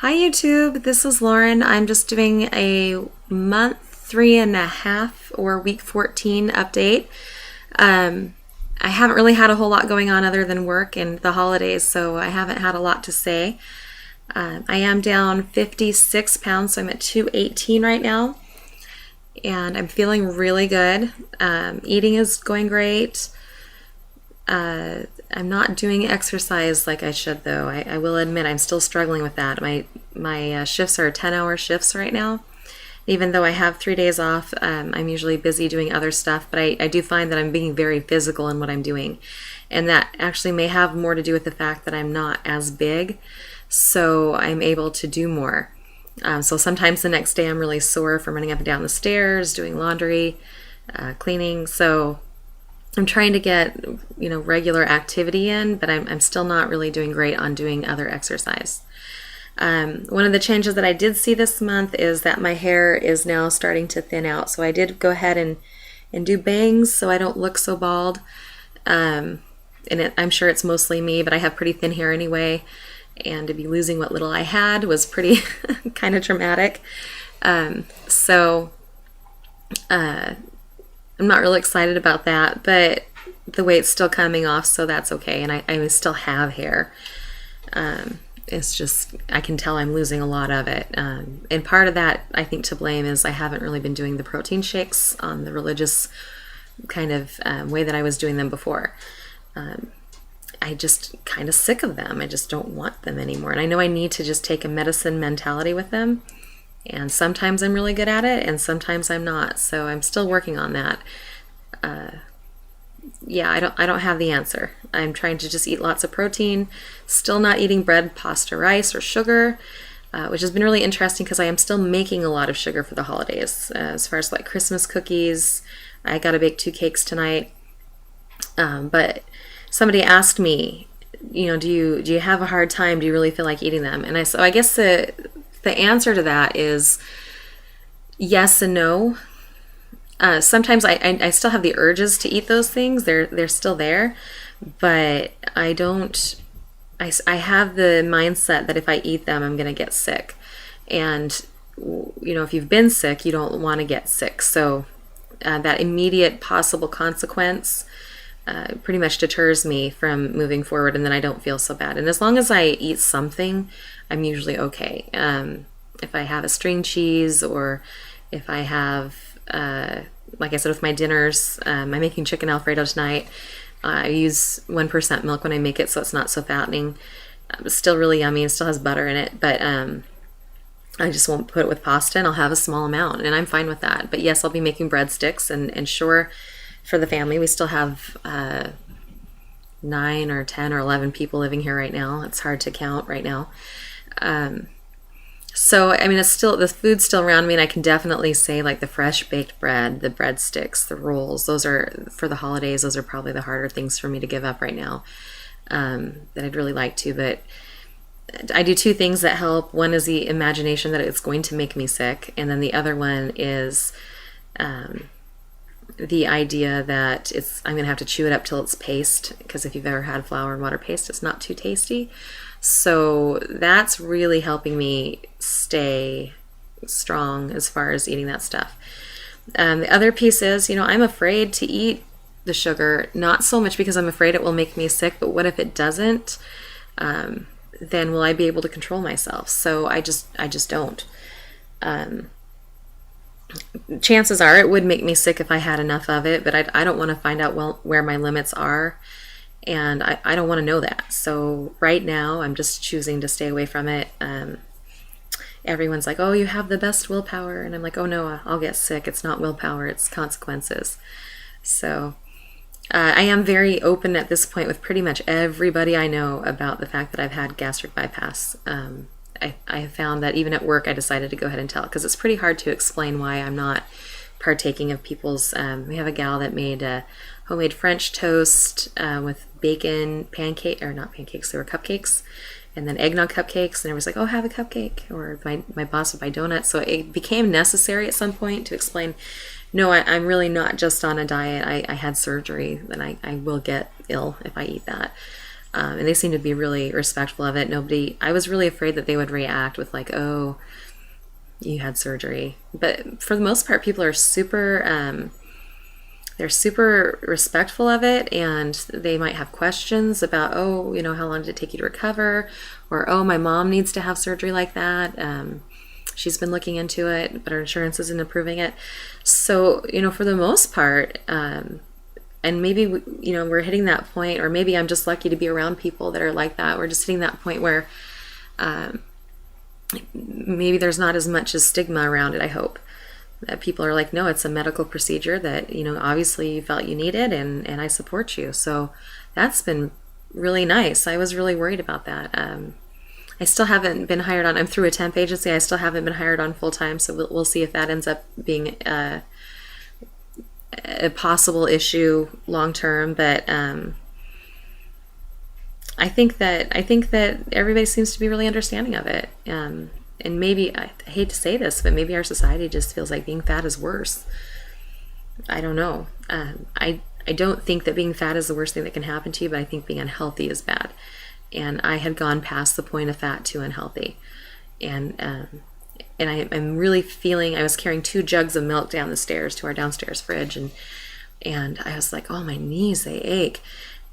Hi YouTube, this is Lauren. I'm just doing a month 3.5 or week 14 update. I haven't really had a whole lot going on other than work and the holidays, so I haven't had a lot to say. I am down 56 pounds, so I'm at 218 right now, and I'm feeling really good. Eating is going great. I'm not doing exercise like I should, though. I will admit I'm still struggling with that. My shifts are 10-hour shifts right now. Even though I have 3 days off, I'm usually busy doing other stuff, but I do find that I'm being very physical in what I'm doing. And that actually may have more to do with the fact that I'm not as big, so I'm able to do more. So sometimes the next day I'm really sore from running up and down the stairs, doing laundry, cleaning. So I'm trying to get, regular activity in, but I'm still not really doing great on doing other exercise. One of the changes that I did see this month is that my hair is now starting to thin out. So I did go ahead and do bangs so I don't look so bald. I'm sure it's mostly me, but I have pretty thin hair anyway. And to be losing what little I had was pretty kind of traumatic. So I'm not really excited about that, but the weight's still coming off, so that's okay. And I still have hair. It's just, I can tell I'm losing a lot of it. And part of that, I think, to blame is I haven't really been doing the protein shakes on the religious kind of way that I was doing them before. I just kind of sick of them. I just don't want them anymore. And I know I need to just take a medicine mentality with them. And sometimes I'm really good at it, and sometimes I'm not. So I'm still working on that. Yeah, I don't have the answer. I'm trying to just eat lots of protein, still not eating bread, pasta, rice, or sugar, which has been really interesting because I am still making a lot of sugar for the holidays. As far as like Christmas cookies, I got to bake 2 cakes tonight. But somebody asked me, do you have a hard time? Do you really feel like eating them? And so I guess the answer to that is yes and no. Sometimes I still have the urges to eat those things. They're still there, but I don't. I have the mindset that if I eat them, I'm going to get sick, and if you've been sick, you don't want to get sick. So that immediate possible consequence pretty much deters me from moving forward, and then I don't feel so bad. And as long as I eat something, I'm usually okay. If I have a string cheese, or if I have, like I said, with my dinners, I'm making chicken Alfredo tonight. I use 1% milk when I make it, so it's not so fattening. It's still really yummy. It still has butter in it, but I just won't put it with pasta, and I'll have a small amount, and I'm fine with that. But yes, I'll be making breadsticks, and sure, for the family, we still have 9 or 10 or 11 people living here right now. It's hard to count right now. So, I mean, it's still, the food's still around me, and I can definitely say, like, the fresh baked bread, the breadsticks, the rolls, those are, for the holidays, those are probably the harder things for me to give up right now, that I'd really like to. But I do 2 things that help. One is the imagination that it's going to make me sick, and then the other one is the idea that I'm going to have to chew it up till it's paste, because if you've ever had flour and water paste, it's not too tasty. So that's really helping me stay strong as far as eating that stuff. The other piece is, I'm afraid to eat the sugar, not so much because I'm afraid it will make me sick, but what if it doesn't? Then will I be able to control myself? So I just don't. Chances are it would make me sick if I had enough of it, but I don't want to find out where my limits are. And I don't want to know that. So right now, I'm just choosing to stay away from it. Everyone's like, oh, you have the best willpower. And I'm like, oh, no, I'll get sick. It's not willpower. It's consequences. So I am very open at this point with pretty much everybody I know about the fact that I've had gastric bypass. I have found that even at work, I decided to go ahead and tell, because it's pretty hard to explain why I'm not partaking of people's. We have a gal that made homemade French toast with bacon pancake, or not pancakes, they were cupcakes, and then eggnog cupcakes, and I was like, oh, have a cupcake. Or my boss would buy donuts. So it became necessary at some point to explain, no, I'm really not just on a diet. I had surgery, and I will get ill if I eat that. And they seem to be really respectful of it. I was really afraid that they would react with like, oh, you had surgery. But for the most part, people are they're super respectful of it, and they might have questions about, oh, how long did it take you to recover? Or, oh, my mom needs to have surgery like that. She's been looking into it, but her insurance isn't approving it. So, for the most part, and maybe, we're hitting that point, or maybe I'm just lucky to be around people that are like that. We're just hitting that point where maybe there's not as much as stigma around it, I hope. That people are like, no, it's a medical procedure that, obviously you felt you needed, and I support you. So that's been really nice. I was really worried about that. I still haven't been hired on. I'm through a temp agency. I still haven't been hired on full time. So we'll see if that ends up being a possible issue long term. But I think that everybody seems to be really understanding of it. And maybe, I hate to say this, but maybe our society just feels like being fat is worse. I don't know. I don't think that being fat is the worst thing that can happen to you, but I think being unhealthy is bad. And I had gone past the point of fat to unhealthy. And I'm really feeling, I was carrying 2 jugs of milk down the stairs to our downstairs fridge. And I was like, oh, my knees, they ache.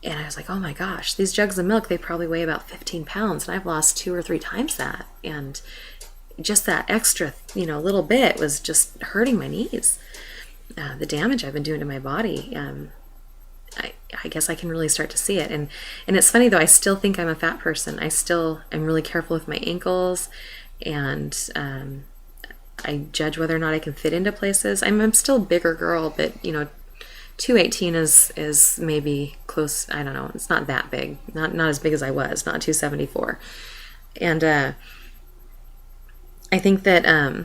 And I was like, oh my gosh, these jugs of milk, they probably weigh about 15 pounds. And I've lost 2 or 3 times that. And just that extra, little bit was just hurting my knees. The damage I've been doing to my body, I guess I can really start to see it. And it's funny though, I still think I'm a fat person. I'm really careful with my ankles, and I judge whether or not I can fit into places. I'm still a bigger girl, but 218 is maybe close. I don't know. It's not that big. Not as big as I was. Not 274. And I think that, I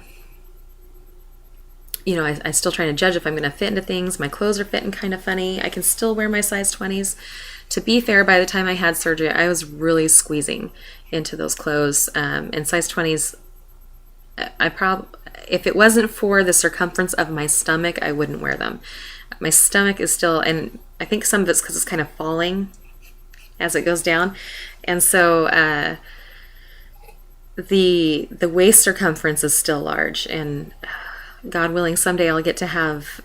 still trying to judge if I'm going to fit into things. My clothes are fitting kind of funny. I can still wear my size 20s. To be fair, by the time I had surgery, I was really squeezing into those clothes. And size 20s, if it wasn't for the circumference of my stomach, I wouldn't wear them. My stomach is still, and I think some of it's because it's kind of falling as it goes down. And so, the waist circumference is still large, and God willing, someday I'll get to have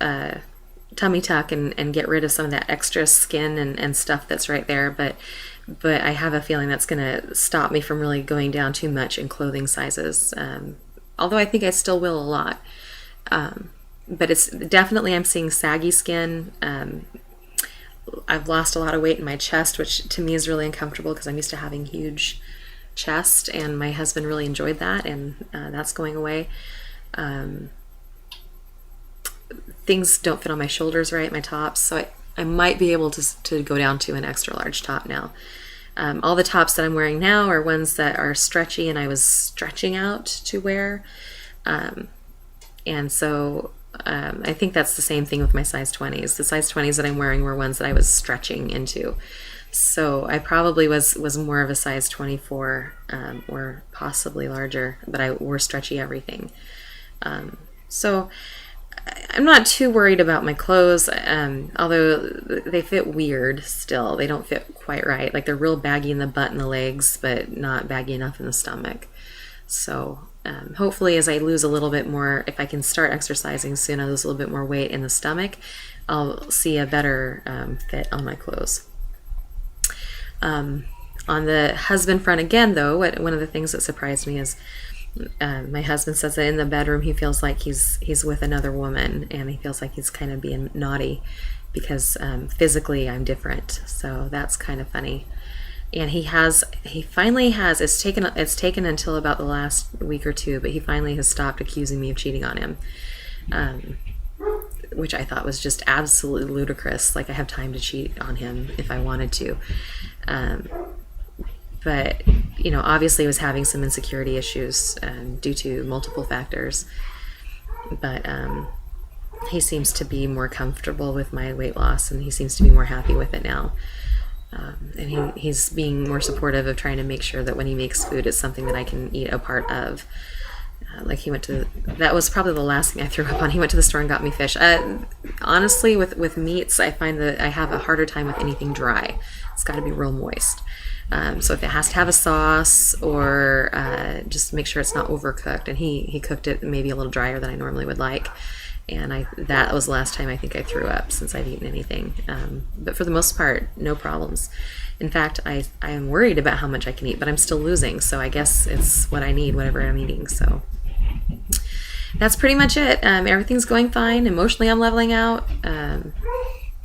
tummy tuck and get rid of some of that extra skin and stuff that's right there. But I have a feeling that's going to stop me from really going down too much in clothing sizes. Although I think I still will a lot. But it's definitely, I'm seeing saggy skin. I've lost a lot of weight in my chest, which to me is really uncomfortable because I'm used to having huge chest, and my husband really enjoyed that, and that's going away. Things don't fit on my shoulders right, my tops, so I might be able to go down to an extra large top now. All the tops that I'm wearing now are ones that are stretchy, and I was stretching out to wear, and so I think that's the same thing with my size 20s. The size 20s that I'm wearing were ones that I was stretching into. So I probably was more of a size 24 or possibly larger, but I wore stretchy everything. So I'm not too worried about my clothes, although they fit weird still. They don't fit quite right. Like they're real baggy in the butt and the legs, but not baggy enough in the stomach. So hopefully as I lose a little bit more, if I can start exercising soon, I lose a little bit more weight in the stomach, I'll see a better fit on my clothes. On the husband front again, though, one of the things that surprised me is my husband says that in the bedroom he feels like he's with another woman, and he feels like he's kind of being naughty because physically I'm different. So that's kind of funny. And he finally has, it's taken until about the last week or two, but he finally has stopped accusing me of cheating on him. Which I thought was just absolutely ludicrous. Like I have time to cheat on him if I wanted to. But, obviously he was having some insecurity issues due to multiple factors. But he seems to be more comfortable with my weight loss, and he seems to be more happy with it now. And he's being more supportive of trying to make sure that when he makes food, it's something that I can eat a part of. Like he went to, that was probably the last thing I threw up on. He went to the store and got me fish. Honestly, with meats, I find that I have a harder time with anything dry. It's got to be real moist. So if it has to have a sauce, or just make sure it's not overcooked. And he cooked it maybe a little drier than I normally would like. And that was the last time I think I threw up since I've eaten anything. But for the most part, no problems. In fact, I am worried about how much I can eat, but I'm still losing. So I guess it's what I need, whatever I'm eating. So that's pretty much it. Everything's going fine. Emotionally, I'm leveling out. I'm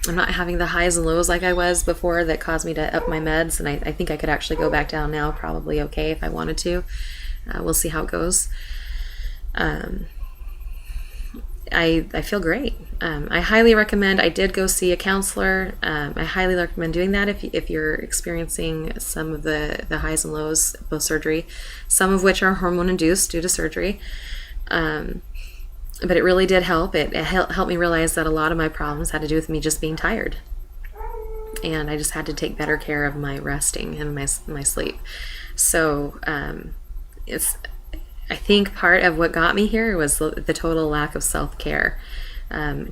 not having the highs and lows like I was before that caused me to up my meds. And I think I could actually go back down now, probably okay if I wanted to. We'll see how it goes. I feel great. I highly recommend, I did go see a counselor. I highly recommend doing that if you're experiencing some of the highs and lows post surgery, some of which are hormone induced due to surgery. But it really did help. It helped me realize that a lot of my problems had to do with me just being tired. And I just had to take better care of my resting and my sleep. So I think part of what got me here was the total lack of self-care.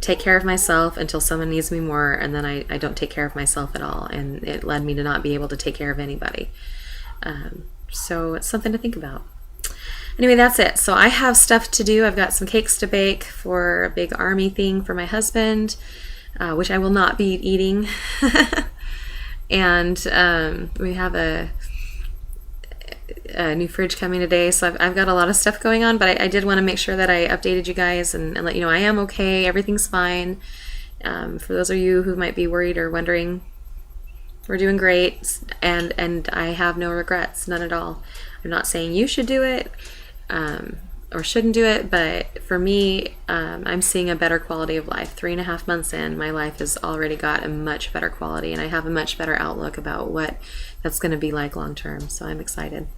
Take care of myself until someone needs me more, and then I don't take care of myself at all. And it led me to not be able to take care of anybody. So it's something to think about. Anyway, that's it. So I have stuff to do. I've got some cakes to bake for a big army thing for my husband, which I will not be eating. And we have a new fridge coming today, so I've got a lot of stuff going on, but I did want to make sure that I updated you guys and let you know I am okay. Everything's fine. For those of you who might be worried or wondering, we're doing great, and I have no regrets, none at all. I'm not saying you should do it or shouldn't do it, but for me, I'm seeing a better quality of life. 3.5 months in, my life has already got a much better quality, and I have a much better outlook about what that's going to be like long term, so I'm excited.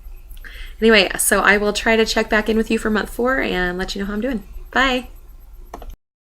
Anyway, so I will try to check back in with you for month 4 and let you know how I'm doing. Bye!